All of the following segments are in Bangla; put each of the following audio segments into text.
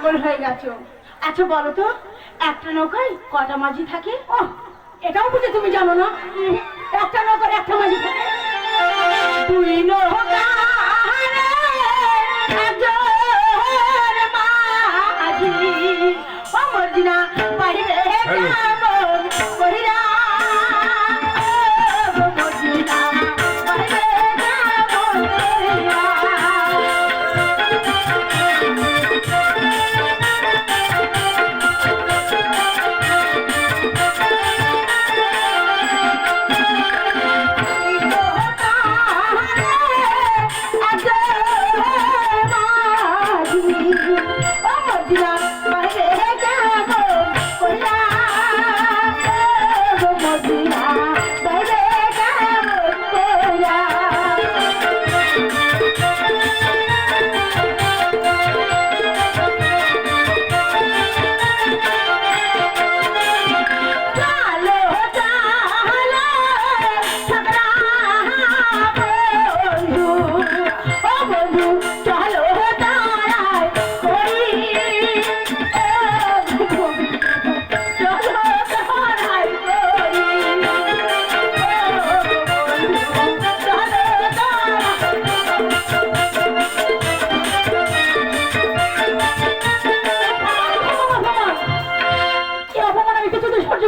পাগল হয়ে গেছো। আচ্ছা বলো তো, একটা নৌকায় কটা মাঝি থাকে? ও, এটাও বুঝে তুমি জানো না? একটা নৌকার একটা মাঝি থাকে। দুই নৌকা মর্জিনা পারিবে কেমন করিয়া, মর্জিনা পারিবে কেমন করিয়া।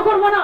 করবো না।